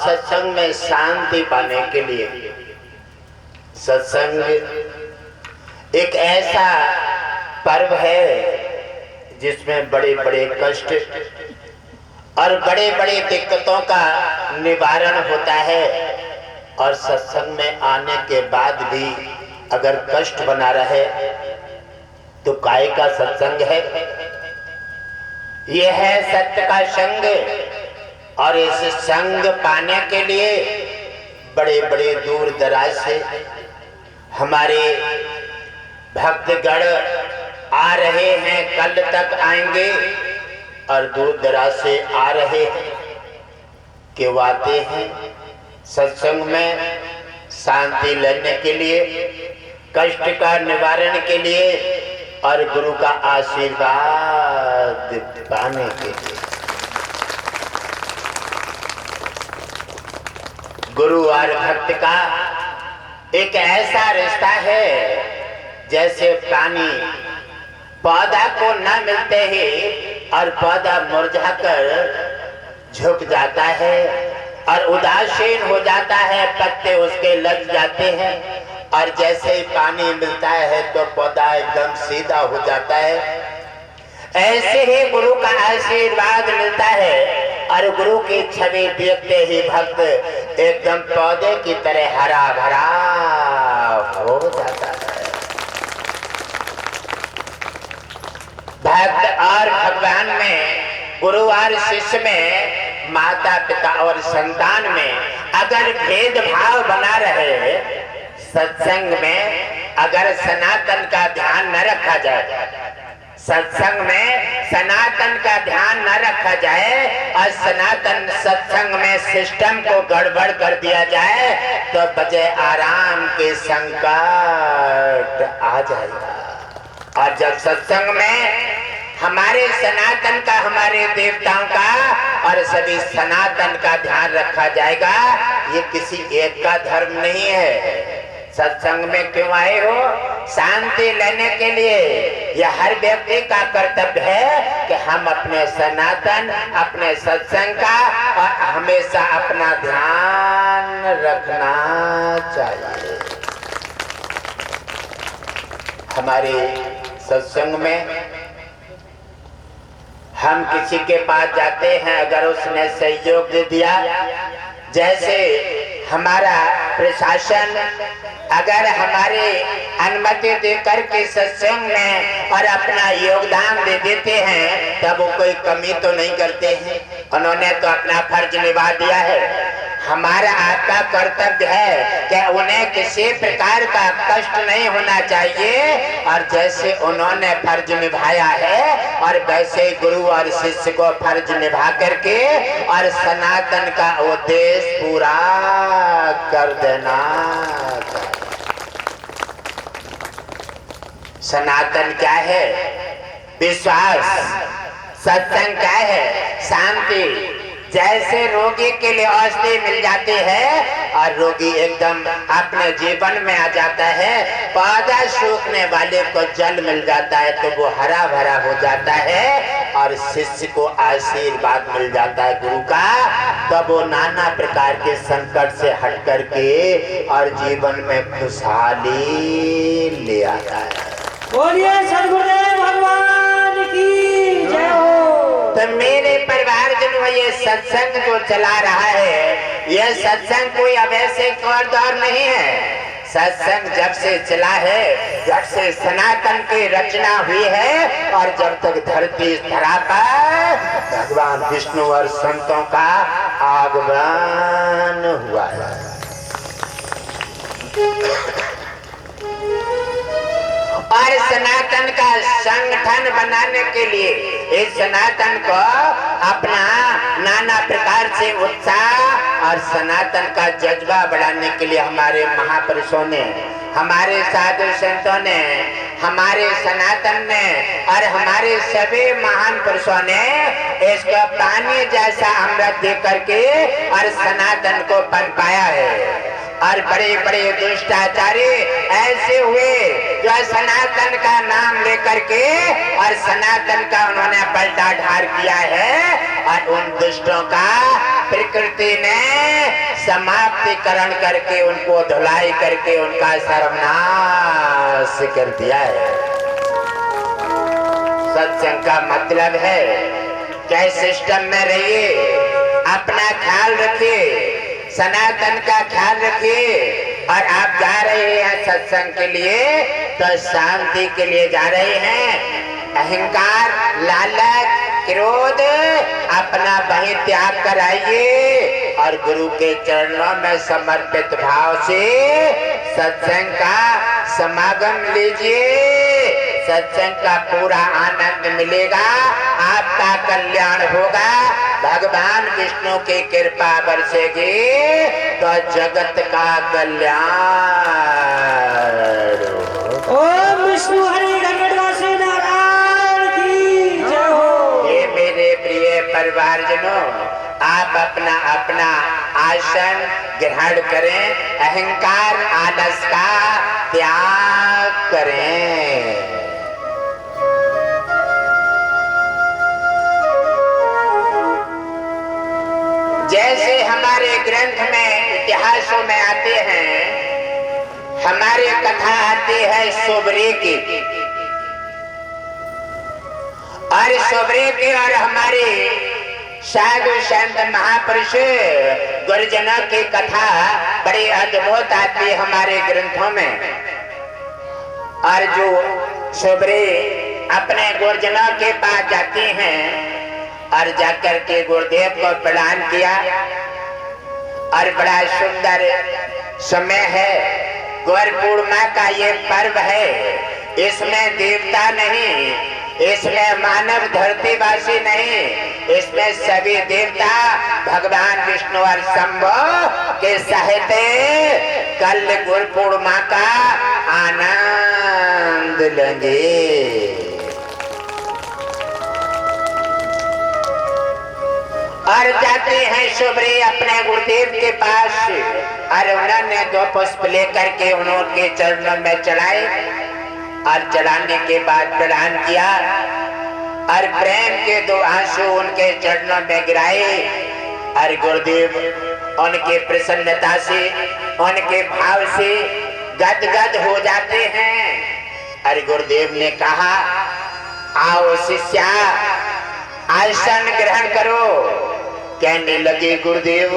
सत्संग में शांति पाने के लिए सत्संग एक ऐसा पर्व है जिसमें बड़े बड़े कष्ट और बड़े बड़े दिक्कतों का निवारण होता है। और सत्संग में आने के बाद भी अगर कष्ट बना रहे तो काय का सत्संग है? यह है सत्य का संग। और इस संग पाने के लिए बड़े बड़े दूर दराज से हमारे भक्तगण आ रहे हैं, कल तक आएंगे और दूर दराज से आ रहे हैं कि वो आते हैं सत्संग में शांति लेने के लिए, कष्ट का निवारण के लिए और गुरु का आशीर्वाद पाने के लिए। गुरु और भक्त का एक ऐसा रिश्ता है जैसे पानी पौधा को न मिलते ही और पौधा मुरझाकर झुक जाता है और उदासीन हो जाता है, पत्ते उसके लग जाते हैं। और जैसे ही पानी मिलता है तो पौधा एकदम सीधा हो जाता है। ऐसे ही गुरु का आशीर्वाद मिलता है और गुरु की छवि देखते ही भक्त एकदम पौधे की तरह हरा भरा हो जाता है। भक्त और भगवान में, गुरु और शिष्य में, माता पिता और संतान में अगर भेदभाव बना रहे, सत्संग में अगर सनातन का ध्यान न रखा जाए, सत्संग में सनातन का ध्यान न रखा जाए और सनातन सत्संग में सिस्टम को गड़बड़ कर दिया जाए तो बजे आराम के संकट आ जाएगा। और जब सत्संग में हमारे सनातन का, हमारे देवताओं का और सभी सनातन का ध्यान रखा जाएगा, ये किसी एक का धर्म नहीं है। सत्संग में क्यों आए हो? शांति लेने के लिए। यह हर व्यक्ति का कर्तव्य है कि हम अपने सनातन, अपने सत्संग का और हमेशा अपना ध्यान रखना चाहिए। हमारे सत्संग में हम किसी के पास जाते हैं, अगर उसने सहयोग दे दिया, जैसे हमारा प्रशासन अगर हमारे अनुमति देकर के सत्संग में और अपना योगदान दे देते हैं तब वो कोई कमी तो नहीं करते हैं, उन्होंने तो अपना फर्ज निभा दिया है। हमारा आपका कर्तव्य है कि उन्हें किसी प्रकार का कष्ट नहीं होना चाहिए और जैसे उन्होंने फर्ज निभाया है और वैसे गुरु और शिष्य को फर्ज निभा करके और सनातन का उद्देश्य पूरा कर देना। सनातन क्या है? विश्वास। सत्संग क्या है? शांति। जैसे रोगी के लिए औषधि मिल जाती है और रोगी एकदम अपने जीवन में आ जाता है, पौधा सूखने वाले को जल मिल जाता है तो वो हरा भरा हो जाता है और शिष्य को आशीर्वाद मिल जाता है गुरु का, तब वो नाना प्रकार के संकट से हट करके और जीवन में खुशहाली ले आता है। बोलिए सद्गुरुदेव भगवान की जय हो। तो मेरे परिवारजनों, ये सत्संग जो चला रहा है, यह सत्संग कोई अवैसे दौर नहीं है। सत्संग जब से चला है, जब से सनातन की रचना हुई है और जब तक धरती धरा पर भगवान विष्णु और संतों का आगमन हुआ है। और सनातन का संगठन बनाने के लिए, इस सनातन को अपना नाना प्रकार से उत्साह और सनातन का जज्बा बढ़ाने के लिए हमारे महापुरुषों ने, हमारे साधु संतों ने, हमारे सनातन ने और हमारे सभी महान पुरुषों ने इसको पानी जैसा अमृत दे करके और सनातन को पनपाया है। और बड़े बड़े दुष्टाचारी ऐसे हुए जो सनातन का नाम लेकर के और सनातन का उन्होंने पलटा ढार किया है और उन दुष्टों का प्रकृति ने समाप्तिकरण करके उनको धुलाई करके उनका सर्वनाश कर दिया है। सत्संग का मतलब है क्या सिस्टम में रहिए, अपना ख्याल रखिए, सनातन का ख्याल रखिए। और आप जा रहे हैं सत्संग के लिए तो शांति के लिए जा रहे हैं। अहंकार, लालच, क्रोध अपना वहीं त्याग कर आइए और गुरु के चरणों में समर्पित भाव से सत्संग का समागम लीजिए। सत्संग का पूरा आनंद मिलेगा, आपका कल्याण होगा, भगवान विष्णु की कृपा बरसेगी तो जगत का कल्याण। ओम विष्णु हरि गणवासी नारायण की जय हो। ये मेरे प्रिय परिवारजनों, आप अपना अपना आसन ग्रहण करें, अहंकार आलस का त्याग करें। जैसे हमारे ग्रंथ में इतिहासों में आते हैं, हमारी कथा आती है सोबरे की, और सोबरे की और हमारे साधु संत महापुरुष गुरुजनों की कथा बड़ी अद्भुत आती है हमारे ग्रंथों में। और जो सोबरे अपने गुरुजनों के पास जाती हैं और जाकर के गुरुदेव को प्रणाम किया, और बड़ा सुंदर समय है, गौर पूर्णिमा का ये पर्व है। इसमें देवता नहीं, इसमें मानव धरतीवासी नहीं, इसमें सभी देवता भगवान विष्णु और शंभु के सहित कल गुरु पूर्णिमा का आनंद लेंगे। और जाते हैं शुभ्री अपने गुरुदेव के पास, और उन्होंने 2 पुष्प लेकर के उनके चरणों में चढ़ाए, और चढ़ाने के बाद प्रणाम किया और प्रेम के 2 आंसू उनके चरणों में गिराए। और गुरुदेव उनके प्रसन्नता से, उनके भाव से गदगद हो जाते हैं। और गुरुदेव ने कहा, आओ शिष्या, आसन ग्रहण करो। कहने लगे गुरुदेव,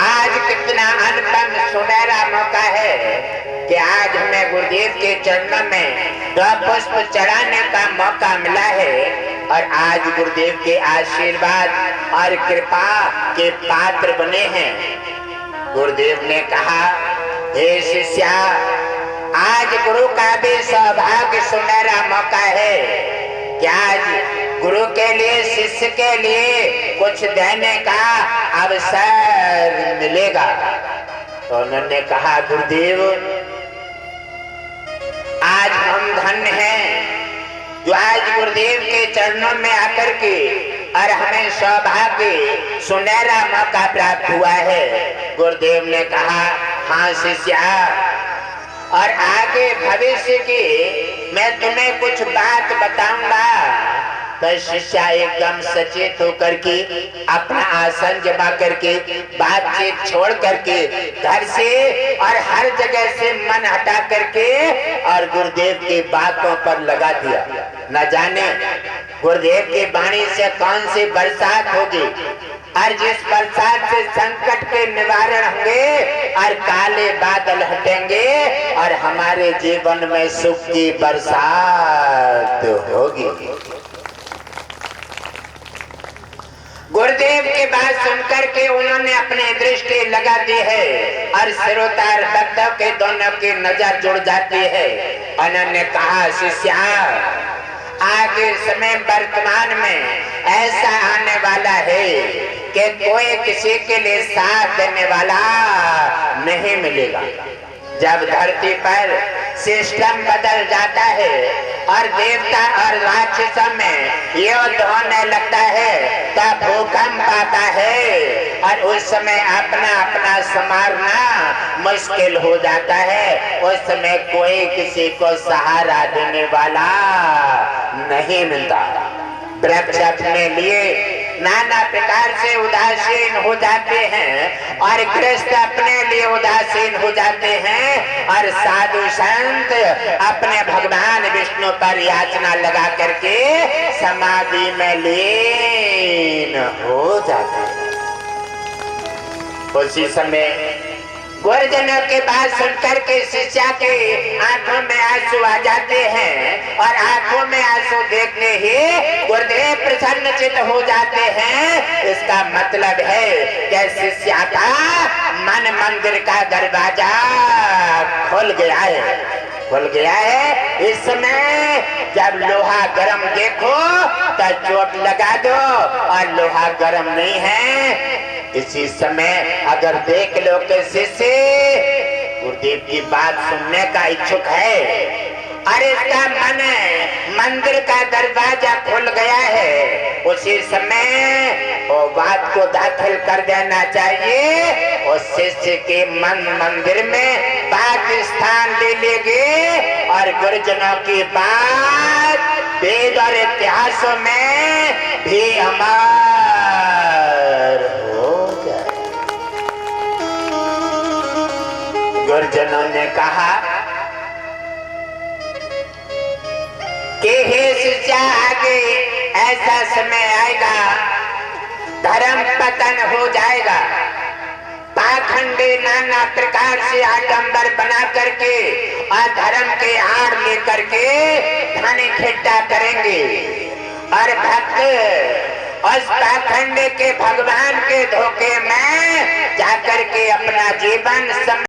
आज कितना अनुपम सुनहरा मौका है कि आज हमें गुरुदेव के चरणों में 2 पुष्प चढ़ाने का मौका मिला है, और आज गुरुदेव के आशीर्वाद और कृपा के पात्र बने हैं। गुरुदेव ने कहा, हे शिष्या, आज गुरु का भी सौभाग्य सुनहरा मौका है कि आज गुरु के लिए, शिष्य के लिए कुछ देने का अवसर मिलेगा। तो उन्होंने कहा, गुरुदेव, आज हम धन्य हैं जो आज गुरुदेव के चरणों में आकर के और हमें सौभाग्य सुनहरा मौका प्राप्त हुआ है। गुरुदेव ने कहा, हाँ शिष्या, और आगे भविष्य की मैं तुम्हें कुछ बात बताऊंगा। तो शिष्या एकदम सचेत होकर के अपना आसन जमा करके, बातचीत छोड़ करके, घर से और हर जगह से मन हटा करके और गुरुदेव की बातों पर लगा दिया। न जाने गुरुदेव की वाणी से कौन सी बरसात होगी, और जिस बरसात से संकट के निवारण होंगे और काले बादल हटेंगे और हमारे जीवन में सुख की बरसात होगी। गुरुदेव की बात सुनकर के उन्होंने अपनी दृष्टि लगा दी है और सिरोतार भक्तों के दोनों की नजर जुड़ जाती है। उन्होंने कहा, शिष्या, आगे समय वर्तमान में ऐसा आने वाला है कि कोई किसी के लिए साथ देने वाला नहीं मिलेगा। जब धरती पर सिस्टम बदल जाता है और देवता और राक्षसों में युद्ध होने लगता है, तब भूकंप आता है और उस समय अपना अपना संभालना मुश्किल हो जाता है। उस समय कोई किसी को सहारा देने वाला नहीं मिलता। वृक्ष अपने लिए नाना प्रकार से उदासीन हो जाते हैं और गृहस्थ अपने लिए उदासीन हो जाते हैं और साधु संत अपने भगवान विष्णु पर याचना लगा करके समाधि में लीन हो जाते हैं। उसी समय गुरुजनों के बात सुनकर के शिष्या के आंखों में आंसू आ जाते हैं और आंखों में आंसू देखने ही गुरुदेव प्रसन्नचित हो जाते हैं। इसका मतलब है कि शिष्या का मन मंदिर का दरवाजा खुल गया है। इस समय जब लोहा गरम देखो तो चोट लगा दो और लोहा गरम नहीं है। इसी समय अगर देख लो कि शिष्य गुरुदेव की बात सुनने का इच्छुक है और इसका मन मंदिर का दरवाजा खुल गया है, उसी समय वो बात को दाखिल कर देना चाहिए। उस शिष्य के मन मंदिर में बात स्थान ले लेगी और गुरुजनों की बात वेद और इतिहासों में भी अमर हो जाए। गुरुजनों ने कहा कि हे शिष्या, आगे ऐसा समय आएगा धर्म पतन हो जाएगा। पाखंडी नाना प्रकार से आडंबर बना करके और धर्म के आड़ लेकर के धन इकट्ठा करेंगे और भक्त उस पाखंड के भगवान के धोखे में जाकर के अपना जीवन